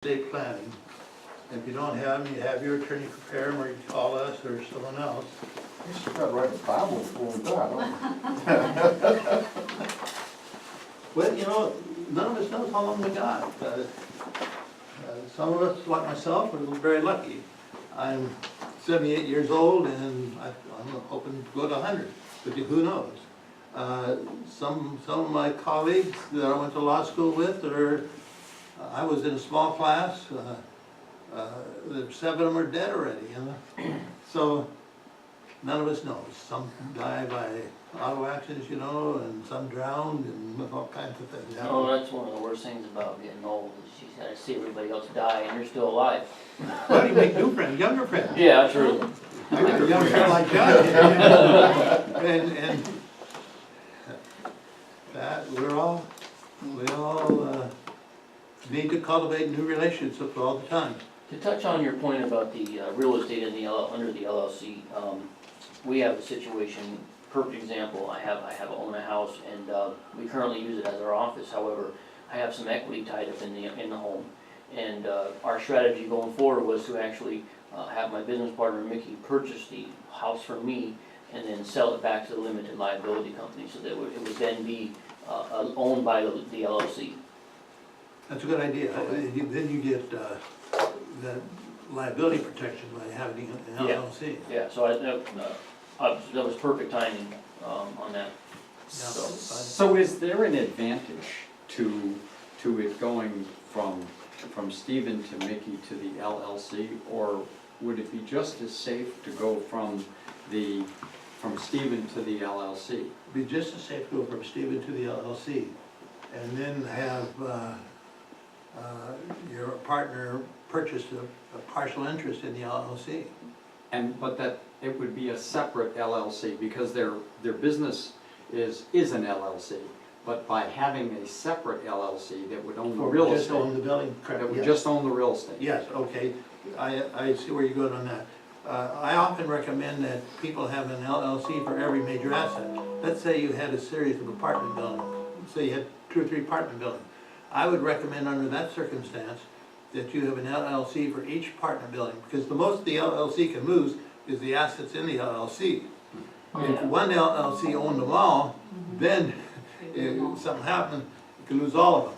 estate planning. If you don't have them, you have your attorney prepare them, or you call us or someone else. You should try to write a Bible before we die, Well, you know, none of us knows how long we got. Some of us, like myself, are very lucky. I'm 78 years old and I'm hoping to go to 100, but who knows? Some of my colleagues that I went to law school with, I was in a small class, 7 of them are dead already, you know? So none of us knows. Some die by auto accidents, you know, and some drowned and all kinds of things. Oh, that's one of the worst things about getting old, is you gotta see everybody else die and you're still alive. Well, you make new friends, younger friends. Yeah, true. I got a young friend like John, and that we all need to cultivate new relationships all the time. To touch on your point about the real estate in under the LLC, we have a situation, perfect example, I own a house and we currently use it as our office. However, I have some equity tied up in the home, and our strategy going forward was to actually have my business partner Mickey purchase the house from me and then sell it back to the limited liability company, so that it would then be owned by the LLC. That's a good idea. Then you get that liability protection by having an LLC. Yeah, so that was perfect timing on that. So is there an advantage to it going from Stephen to Mickey to the LLC, or would it be just as safe to go from Stephen to the LLC? It'd be just as safe to go from Stephen to the LLC, and then have your partner purchase a partial interest in the LLC. But that it would be a separate LLC, because their business is an LLC, but by having a separate LLC that would own the real estate. Just own the building, correct? That would just own the real estate. Yes, okay, I see where you're going on that. I often recommend that people have an LLC for every major asset. Let's say you had a series of apartment buildings, say you had 2 or 3 apartment buildings. I would recommend under that circumstance that you have an LLC for each apartment building, because the most the LLC can lose is the assets in the LLC. If one LLC owned them all, then if something happened, you could lose all of them.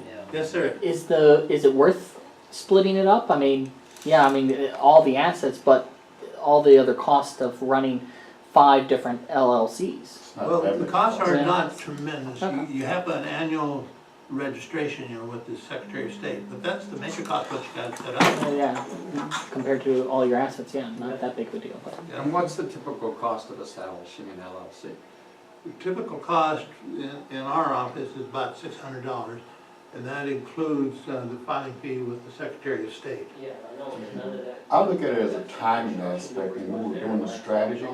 Yeah. Yes, sir. Is it worth splitting it up? I mean, yeah, I mean, all the assets, but all the other cost of running 5 different LLCs. Well, the costs are Yeah. not tremendous. Okay. You have an annual registration, you know, with the Secretary of State, but that's the major cost what you got to set up. Well, yeah, compared to all your assets, yeah, not that big of a deal. But And what's the typical cost of establishing an LLC? The typical cost in our office is about $600, and that includes the filing fee with the Secretary of State. Yeah, I know, none of that. I look at it as a timing aspect when we were doing the strategy.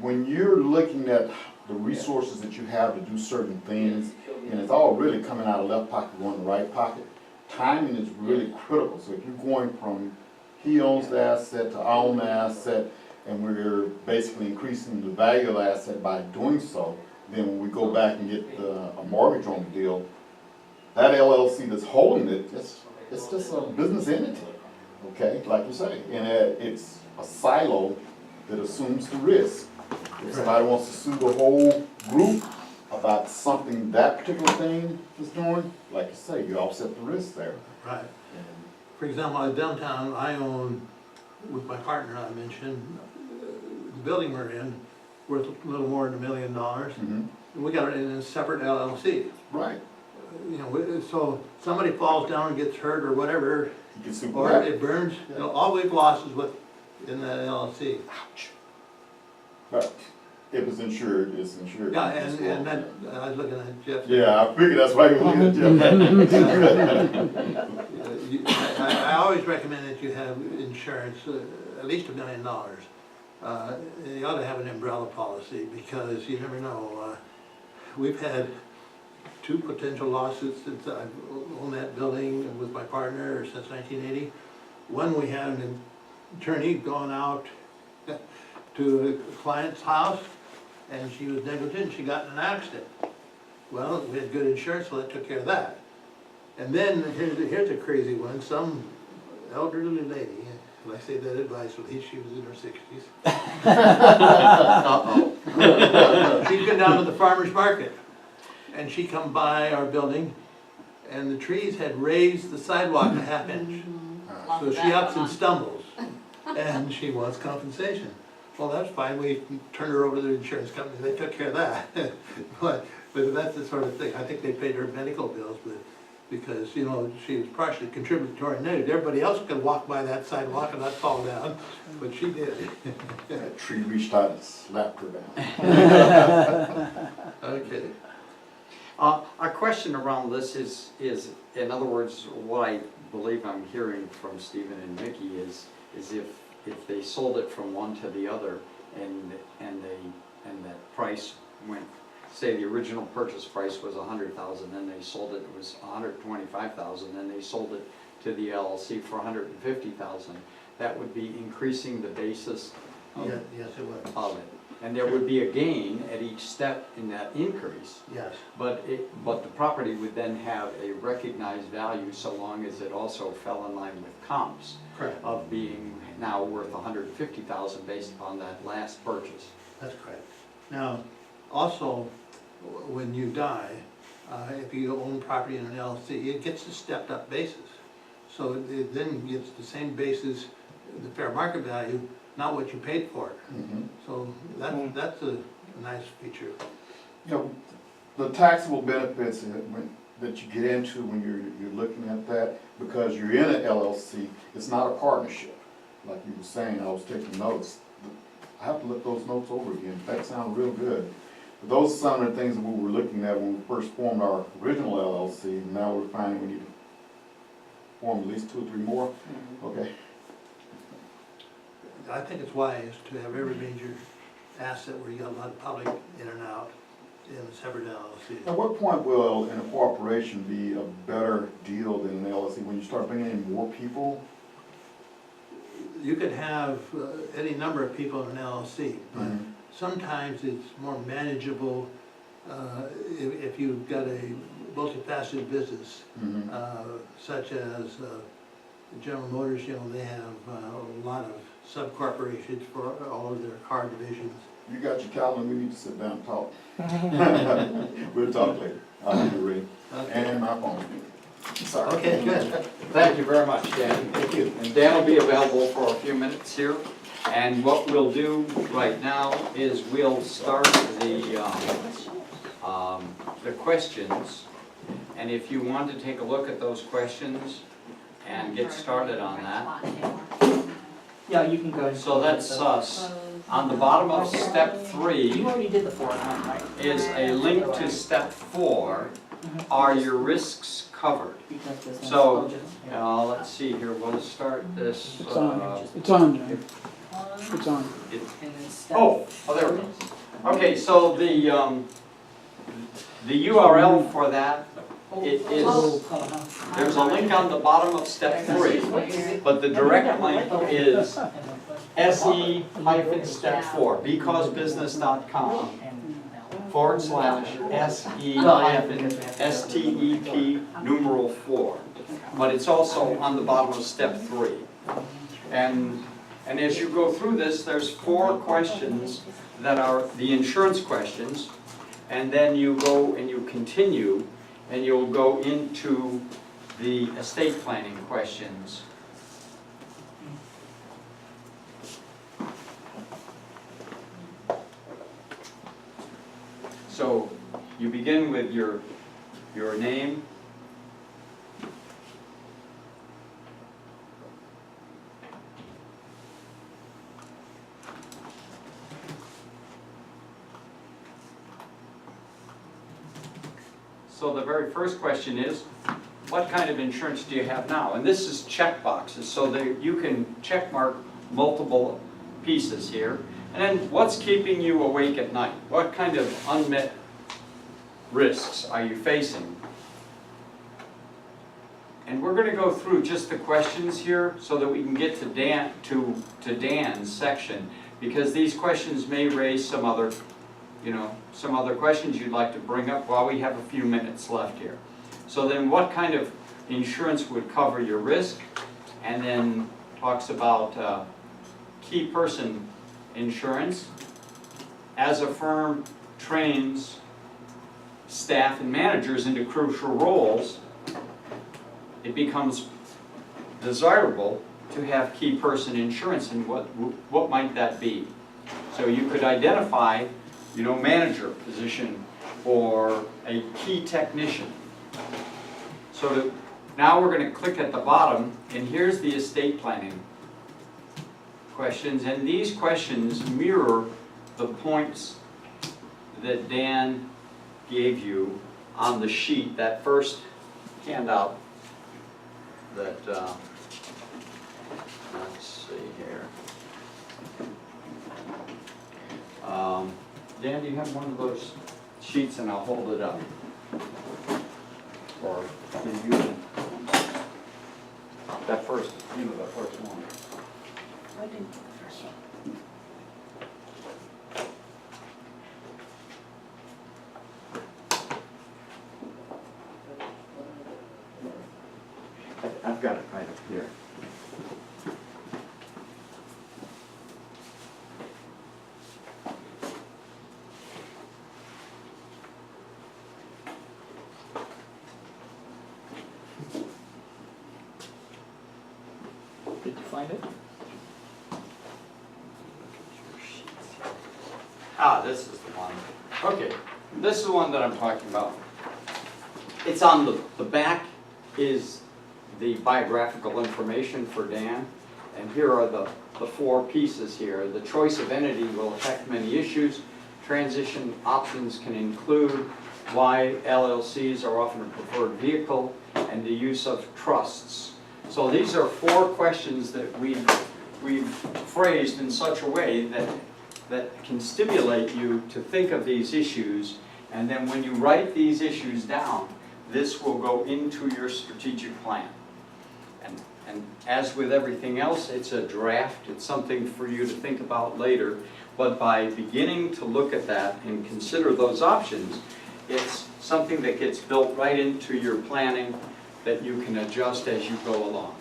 When you're looking at the resources that you have to do certain things, and it's all really coming out of left pocket, going to right pocket, timing is really critical. So if you're going from he owns the asset to I own the asset, and we're basically increasing the value of the asset by doing so, then when we go back and get a mortgage on the deal, that LLC that's holding it, it's just a business entity, okay, like you say, and it's a silo that assumes the risk. If somebody wants to sue the whole group about something that particular thing is doing, like you say, you offset the risk there. Right. For example, downtown, I own, with my partner I mentioned, the building we're in, worth a little more than $1 million. Mhm. We got it in a separate LLC. Right. You know, so somebody falls down and gets hurt or whatever, You can sue or that. it burns, you know, all we've lost is what in that LLC. Ouch. But if it's insured, it's insured. Yeah, and that, I was looking at Jeff. Yeah, I figured that's why you were looking at Jeff. I always recommend that you have insurance, at least $1 million. You ought to have an umbrella policy, because you never know. We've had 2 potential lawsuits since I've owned that building with my partner since 1980. One, we had an attorney going out to a client's house, and she was negligent, she got in an accident. Well, we had good insurance, so that took care of that. And then, here's a crazy one, some elderly lady, and I say that advisedly, she was in her 60s. She'd been down to the farmer's market, and she come by our building, and the trees had raised the sidewalk a half inch. So she ups and stumbles, and she wants compensation. Well, that's fine, we turned her over to the insurance company, they took care of that. But that's the sort of thing, I think they paid her medical bills, but because, you know, she was partially contributory negligence. Everybody else could walk by that sidewalk and not fall down, but she did. That tree reached out and slapped her down. Okay. A question around this is, in other words, what I believe I'm hearing from Stephen and Mickey is if they sold it from one to the other and that price went, say the original purchase price was $100,000, then they sold it, it was $125,000, then they sold it to the LLC for $150,000, that would be increasing the basis of, Yes, it was. of it. And there would be a gain at each step in that increase. Yes. But the property would then have a recognized value so long as it also fell in line with comps. Correct. Of being now worth $150,000 based upon that last purchase. That's correct. Now, also, when you die, if you own property in an LLC, it gets a stepped up basis. So it then gets the same basis, the fair market value, not what you paid for it. So that's a nice feature. You know, the taxable benefits that you get into when you're looking at that, because you're in an LLC, it's not a partnership. Like you were saying, I was taking notes. I have to look those notes over again. That sounds real good. But those are some of the things that we were looking at when we first formed our original LLC. Now we're finding we need to form at least 2 or 3 more. Okay. I think it's wise to have every major asset where you got a lot of public in and out in a separate LLC. At what point will an corporation be a better deal than an LLC? When you start bringing in more people? You could have any number of people in an LLC, but sometimes it's more manageable if you've got a multifaceted business, such as General Motors. You know, they have a lot of sub-corporations for all of their car divisions. You got your calendar, we need to sit down and talk. We'll talk later. I'll be ready. Okay. And my phone. Sorry. Okay, good. Thank you very much, Dan. Thank you. And Dan will be available for a few minutes here. And what we'll do right now is we'll start the questions. And if you want to take a look at those questions and get started on that. Yeah, you can go. So that's us. On the bottom of step 3 You already did the 4th one, right? is a link to step 4. Are your risks covered? So, let's see here, we'll start this. It's on, John. It's on. Oh, there we go. Okay, so the URL for that, it is, there's a link on the bottom of step 3, but the direct link is SE-step4, becausebusiness.com/SE-STEP 4. But it's also on the bottom of step 3. And as you go through this, there's 4 questions that are the insurance questions, and then you go and you continue, and you'll go into the estate planning questions. So you begin with your name, so the very first question is, what kind of insurance do you have now? And this is check boxes, so that you can check mark multiple pieces here. And then what's keeping you awake at night? What kind of unmet risks are you facing? And we're going to go through just the questions here so that we can get to Dan's section, because these questions may raise some other questions you'd like to bring up while we have a few minutes left here. So then what kind of insurance would cover your risk, and then talks about key person insurance. As a firm trains staff and managers into crucial roles, it becomes desirable to have key person insurance, and what might that be? So you could identify, manager position or a key technician. So now we're going to click at the bottom, and here's the estate planning questions, and these questions mirror the points that Dan gave you on the sheet, that first handout that, let's see here. Dan, do you have one of those sheets, and I'll hold it up? Or can you, that first one. I didn't do the first one. I've got it right up here. Did you find it? Ah, this is the one. Okay, this is the one that I'm talking about. It's on the back is the biographical information for Dan, and here are the four pieces here. The choice of entity will affect many issues. Transition options can include why LLCs are often a preferred vehicle, and the use of trusts. So these are four questions that we've phrased in such a way that can stimulate you to think of these issues, and then when you write these issues down, this will go into your strategic plan. And as with everything else, it's a draft, it's something for you to think about later, but by beginning to look at that and consider those options, it's something that gets built right into your planning that you can adjust as you go along.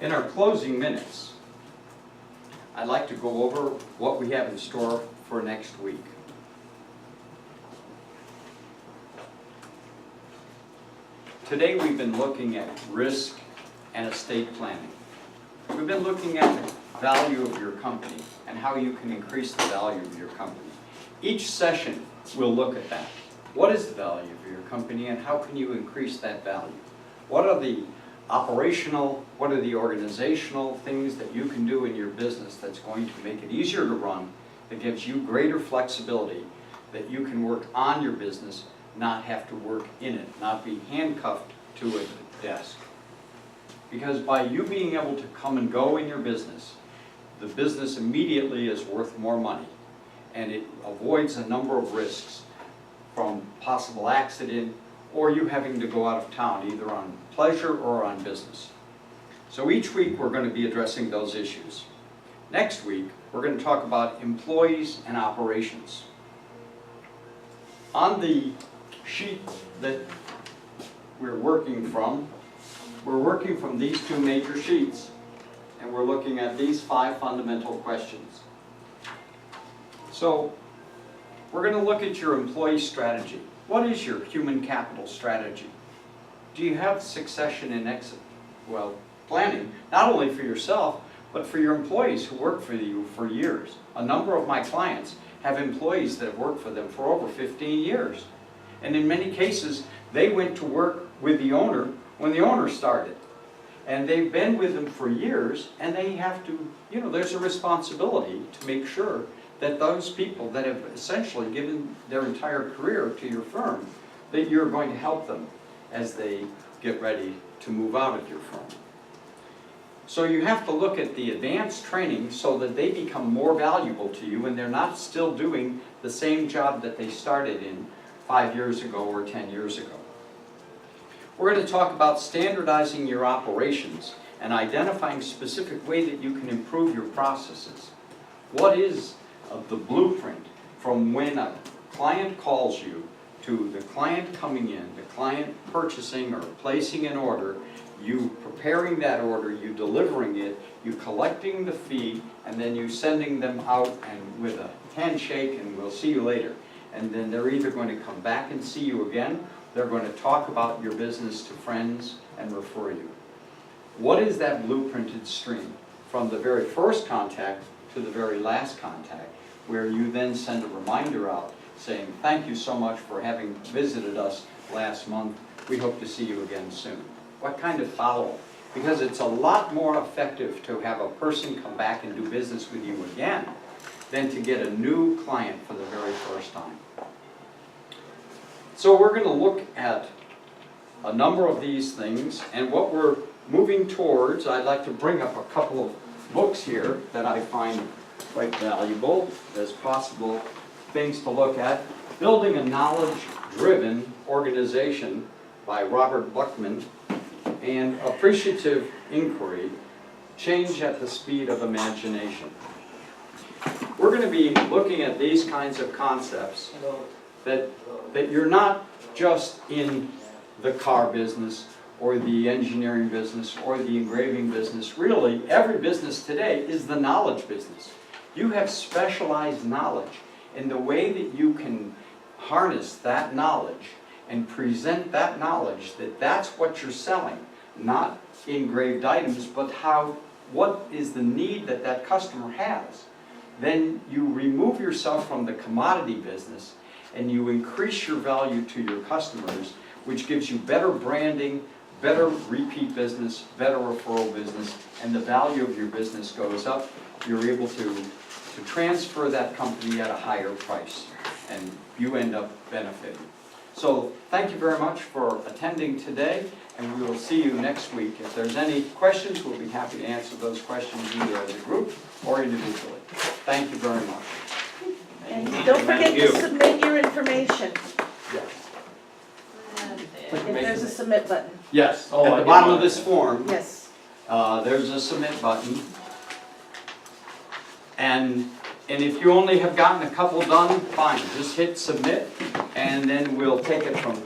In our closing minutes, I'd like to go over what we have in store for next week. Today we've been looking at risk and estate planning. We've been looking at the value of your company and how you can increase the value of your company. Each session will look at that. What is the value of your company and how can you increase that value? What are the operational, what are the organizational things that you can do in your business that's going to make it easier to run, that gives you greater flexibility, that you can work on your business, not have to work in it, not be handcuffed to a desk. Because by you being able to come and go in your business, the business immediately is worth more money, and it avoids a number of risks from possible accident or you having to go out of town either on pleasure or on business. So each week we're going to be addressing those issues. Next week we're going to talk about employees and operations. On the sheet that we're working from these two major sheets, and we're looking at these 5 fundamental questions. So we're going to look at your employee strategy. What is your human capital strategy? Do you have succession and exit? Well, planning, not only for yourself, but for your employees who work for you for years. A number of my clients have employees that have worked for them for over 15 years. And in many cases, they went to work with the owner when the owner started. And they've been with them for years, and they have to, there's a responsibility to make sure that those people that have essentially given their entire career to your firm, that you're going to help them as they get ready to move out of your firm. So you have to look at the advanced training so that they become more valuable to you and they're not still doing the same job that they started in 5 years ago or 10 years ago. We're going to talk about standardizing your operations and identifying specific way that you can improve your processes. What is the blueprint from when a client calls you to the client coming in, the client purchasing or placing an order, you preparing that order, you delivering it, you collecting the fee, and then you sending them out and with a handshake and we'll see you later. And then they're either going to come back and see you again, they're going to talk about your business to friends and refer you. What is that blueprinted stream from the very first contact to the very last contact, where you then send a reminder out saying, thank you so much for having visited us last month. We hope to see you again soon. What kind of follow-up? Because it's a lot more effective to have a person come back and do business with you again than to get a new client for the very first time. So we're going to look at a number of these things, and what we're moving towards, I'd like to bring up a couple of books here that I find quite valuable as possible things to look at. Building a Knowledge-Driven Organization by Robert Buckman, and Appreciative Inquiry, Change at the Speed of Imagination. We're going to be looking at these kinds of concepts that you're not just in the car business or the engineering business or the engraving business. Really, every business today is the knowledge business. You have specialized knowledge, and the way that you can harness that knowledge and present that knowledge, that's what you're selling, not engraved items, but what is the need that that customer has. Then you remove yourself from the commodity business and you increase your value to your customers, which gives you better branding, better repeat business, better referral business, and the value of your business goes up. You're able to transfer that company at a higher price, and you end up benefiting. So thank you very much for attending today, and we will see you next week. If there's any questions, we'll be happy to answer those questions either as a group or individually. Thank you very much. And don't forget to submit your information. Yes. If there's a submit button, Yes, Oh, at I the get bottom it. of this form, yes. there's a submit button. And if you only have gotten a couple done, fine, just hit submit, and then we'll take it from there.